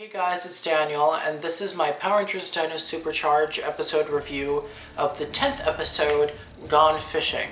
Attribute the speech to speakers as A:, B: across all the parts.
A: Hey guys, it's Daniel, and this is my Power Rangers Dino SuperCharge episode review of the 10th episode, Gone Fishing.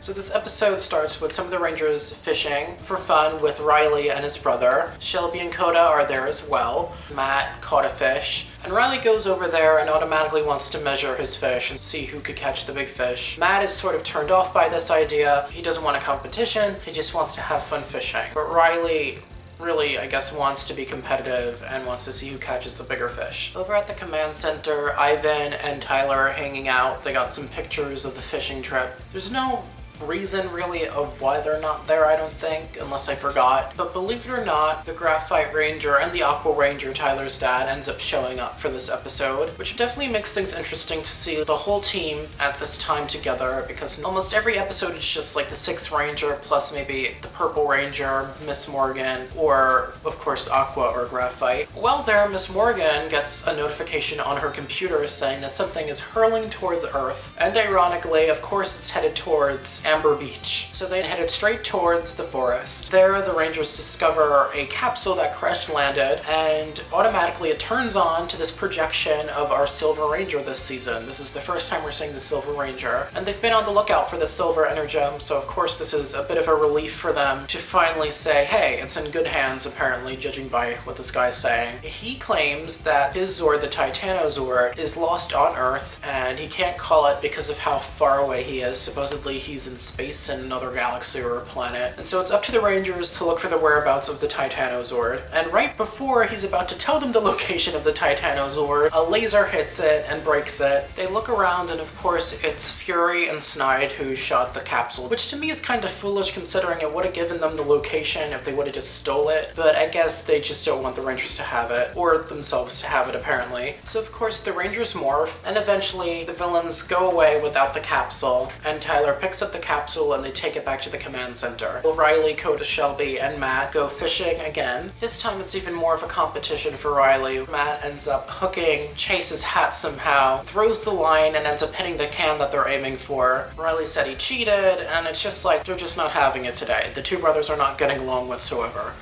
A: So this episode starts with some of the Rangers fishing for fun with Riley and his brother. Shelby and Coda are there as well. Matt caught a fish, and Riley goes over there and automatically wants to measure his fish and see who could catch the big fish. Matt is sort of turned off by this idea. He doesn't want a competition, he just wants to have fun fishing. But Riley really, I guess, wants to be competitive and wants to see who catches the bigger fish. Over at the command center, Ivan and Tyler are hanging out. They got some pictures of the fishing trip. There's no reason really of why they're not there, I don't think, unless I forgot. But believe it or not, the Graphite Ranger and the Aqua Ranger, Tyler's dad, ends up showing up for this episode, which definitely makes things interesting to see the whole team at this time together, because almost every episode is just like the 6th Ranger plus maybe the Purple Ranger, Miss Morgan, or of course Aqua or Graphite. While there, Miss Morgan gets a notification on her computer saying that something is hurling towards Earth, and ironically, of course, it's headed towards Amber Beach. So they headed straight towards the forest. There, the Rangers discover a capsule that crash landed, and automatically it turns on to this projection of our Silver Ranger this season. This is the first time we're seeing the Silver Ranger, and they've been on the lookout for the Silver Energem, so of course this is a bit of a relief for them to finally say, hey, it's in good hands, apparently, judging by what this guy's saying. He claims that his Zord, the Titano-Zord, is lost on Earth, and he can't call it because of how far away he is. Supposedly he's in space in another galaxy or a planet. And so it's up to the Rangers to look for the whereabouts of the Titano-Zord. And right before he's about to tell them the location of the Titano-Zord, a laser hits it and breaks it. They look around, and of course it's Fury and Snide who shot the capsule, which to me is kind of foolish considering it would have given them the location if they would have just stole it. But I guess they just don't want the Rangers to have it, or themselves to have it apparently. So of course the Rangers morph, and eventually the villains go away without the capsule, and Tyler picks up the capsule and they take it back to the command center. Well, Riley, Coda, Shelby, and Matt go fishing again. This time it's even more of a competition for Riley. Matt ends up hooking Chase's hat somehow, throws the line, and ends up hitting the can that they're aiming for. Riley said he cheated, and it's just like they're just not having it today. The two brothers are not getting along whatsoever.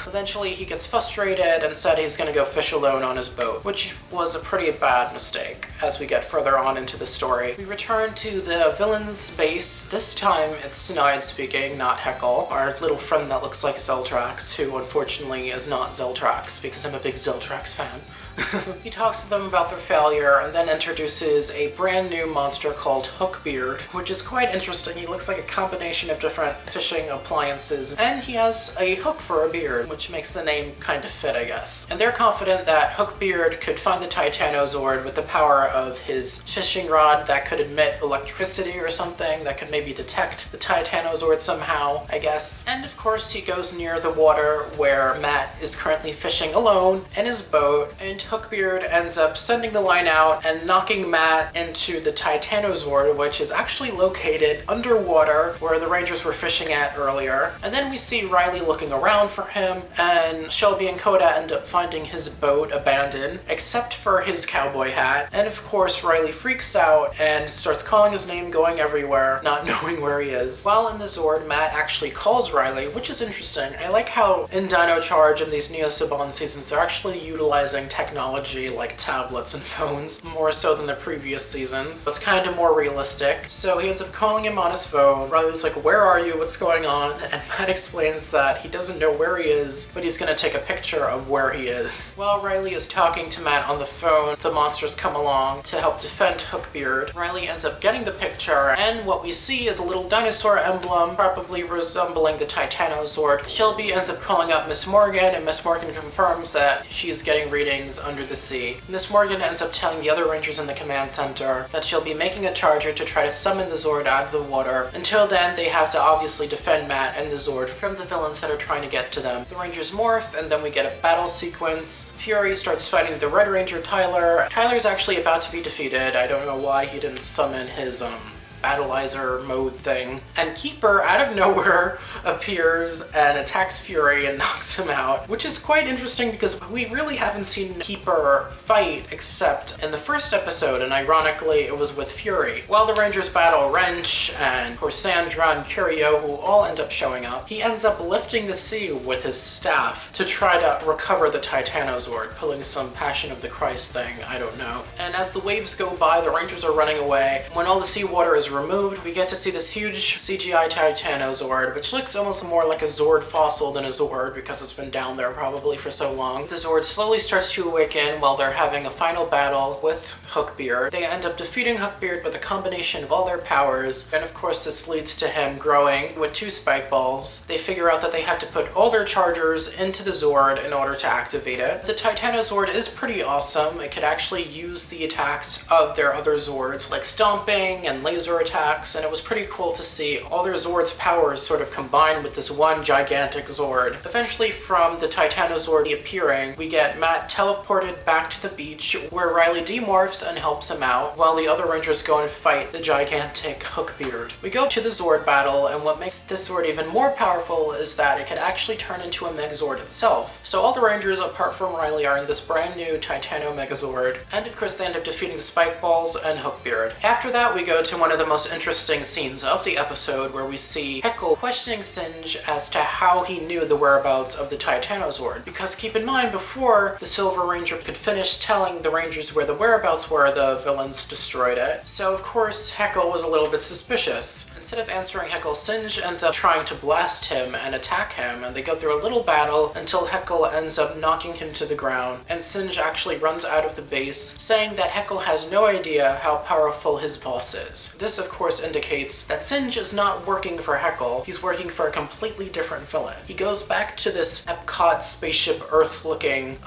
A: Eventually he gets frustrated and said he's gonna go fish alone on his boat, which was a pretty bad mistake. As we get further on into the story, we return to the villain's base. This time it's Snide speaking, not Heckle, our little friend that looks like Zeltrax, who unfortunately is not Zeltrax because I'm a big Zeltrax fan. He talks to them about their failure and then introduces a brand new monster called Hookbeard, which is quite interesting. He looks like a combination of different fishing appliances, and he has a hook for a beard, which makes the name kind of fit, I guess. And they're confident that Hookbeard could find the Titano-Zord with the power of his fishing rod that could emit electricity or something, that could maybe detect the Titano-Zord somehow, I guess. And of course he goes near the water where Matt is currently fishing alone in his boat, and Hookbeard ends up sending the line out and knocking Matt into the Titano-Zord, which is actually located underwater where the Rangers were fishing at earlier. And then we see Riley looking around for him, and Shelby and Coda end up finding his boat abandoned, except for his cowboy hat. And of course Riley freaks out and starts calling his name, going everywhere, not knowing where he is. While in the Zord, Matt actually calls Riley, which is interesting. I like how in Dino Charge and these Neo Saban seasons they're actually utilizing technology like tablets and phones, more so than the previous seasons. It's kind of more realistic. So he ends up calling him on his phone. Riley's like, where are you? What's going on? And Matt explains that he doesn't know where he is, but he's gonna take a picture of where he is. While Riley is talking to Matt on the phone, the monsters come along to help defend Hookbeard. Riley ends up getting the picture, and what we see is a little dinosaur emblem, probably resembling the Titano-Zord. Shelby ends up calling up Miss Morgan, and Miss Morgan confirms that she's getting readings under the sea. Miss Morgan ends up telling the other Rangers in the command center that she'll be making a charger to try to summon the Zord out of the water. Until then, they have to obviously defend Matt and the Zord from the villains that are trying to get to them. The Rangers morph, and then we get a battle sequence. Fury starts fighting the Red Ranger Tyler. Tyler's actually about to be defeated. I don't know why he didn't summon his battleizer mode thing. And Keeper, out of nowhere, appears and attacks Fury and knocks him out, which is quite interesting because we really haven't seen Keeper fight except in the first episode, and ironically it was with Fury. While the Rangers battle Wrench and of course Sandra and Curio, who all end up showing up, he ends up lifting the sea with his staff to try to recover the Titanozord, pulling some Passion of the Christ thing, I don't know. And as the waves go by, the Rangers are running away. When all the seawater is removed, we get to see this huge CGI Titanozord, which looks almost more like a Zord fossil than a Zord because it's been down there probably for so long. The Zord slowly starts to awaken while they're having a final battle with Hookbeard. They end up defeating Hookbeard with a combination of all their powers, and of course this leads to him growing with 2 spike balls. They figure out that they have to put all their chargers into the Zord in order to activate it. The Titanozord is pretty awesome. It could actually use the attacks of their other Zords, like stomping and laser attacks, and it was pretty cool to see all their Zord's powers sort of combined with this one gigantic Zord. Eventually, from the Titanozord appearing, we get Matt teleported back to the beach where Riley demorphs and helps him out, while the other Rangers go and fight the gigantic Hookbeard. We go to the Zord battle, and what makes this Zord even more powerful is that it could actually turn into a Megazord itself. So all the Rangers, apart from Riley, are in this brand new Titano Megazord, and of course they end up defeating Spike Balls and Hookbeard. After that, we go to one of the most interesting scenes of the episode, where we see Heckle questioning Singe as to how he knew the whereabouts of the Titanozord. Because keep in mind, before the Silver Ranger could finish telling the Rangers where the whereabouts were, the villains destroyed it. So of course Heckle was a little bit suspicious. Instead of answering Heckle, Singe ends up trying to blast him and attack him, and they go through a little battle until Heckle ends up knocking him to the ground, and Singe actually runs out of the base, saying that Heckle has no idea how powerful his boss is. This of course indicates that Singe is not working for Heckle, he's working for a completely different villain. He goes back to this Epcot spaceship Earth-looking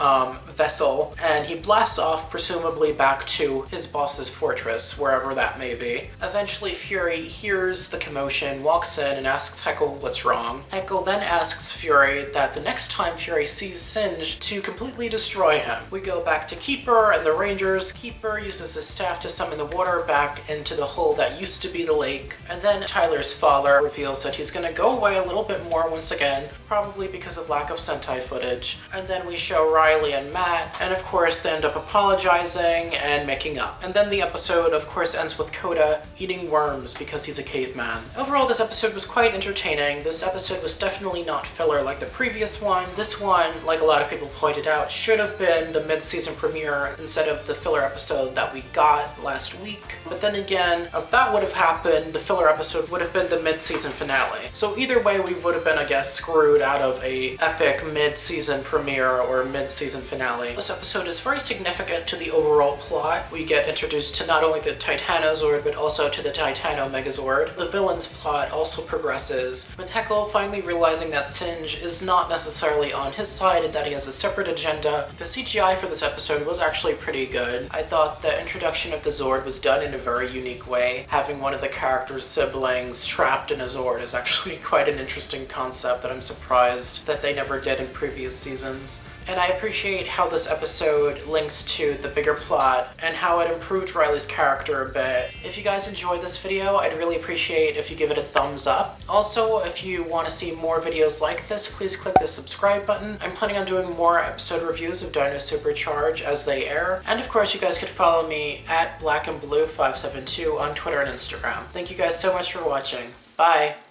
A: vessel, and he blasts off, presumably back to his boss's fortress, wherever that may be. Eventually Fury hears the commotion, walks in, and asks Heckle what's wrong. Heckle then asks Fury that the next time Fury sees Singe to completely destroy him. We go back to Keeper and the Rangers. Keeper uses his staff to summon the water back into the hole that used to be the lake, and then Tyler's father reveals that he's gonna go away a little bit more once again, probably because of lack of Sentai footage. And then we show Riley and Matt, and of course they end up apologizing and making up. And then the episode of course ends with Coda eating worms because he's a caveman. Overall, this episode was quite entertaining. This episode was definitely not filler like the previous one. This one, like a lot of people pointed out, should have been the mid-season premiere instead of the filler episode that we got last week. But then again, if that would have happened, the filler episode would have been the mid-season finale. So either way, we would have been, I guess, screwed out of a epic mid-season premiere or mid-season finale. This episode is very significant to the overall plot. We get introduced to not only the Titanozord, but also to the Titano Megazord. The villain's plot also progresses, with Heckle finally realizing that Singe is not necessarily on his side and that he has a separate agenda. The CGI for this episode was actually pretty good. I thought the introduction of the Zord was done in a very unique way. Having one of the character's siblings trapped in a Zord is actually quite an interesting concept that I'm surprised that they never did in previous seasons. And I appreciate how this episode links to the bigger plot and how it improved Riley's character a bit. If you guys enjoyed this video, I'd really appreciate if you give it a thumbs up. Also, if you want to see more videos like this, please click the subscribe button. I'm planning on doing more episode reviews of Dino SuperCharge as they air. And of course, you guys could follow me at blackandblue572 on Twitter and Instagram. Thank you guys so much for watching. Bye!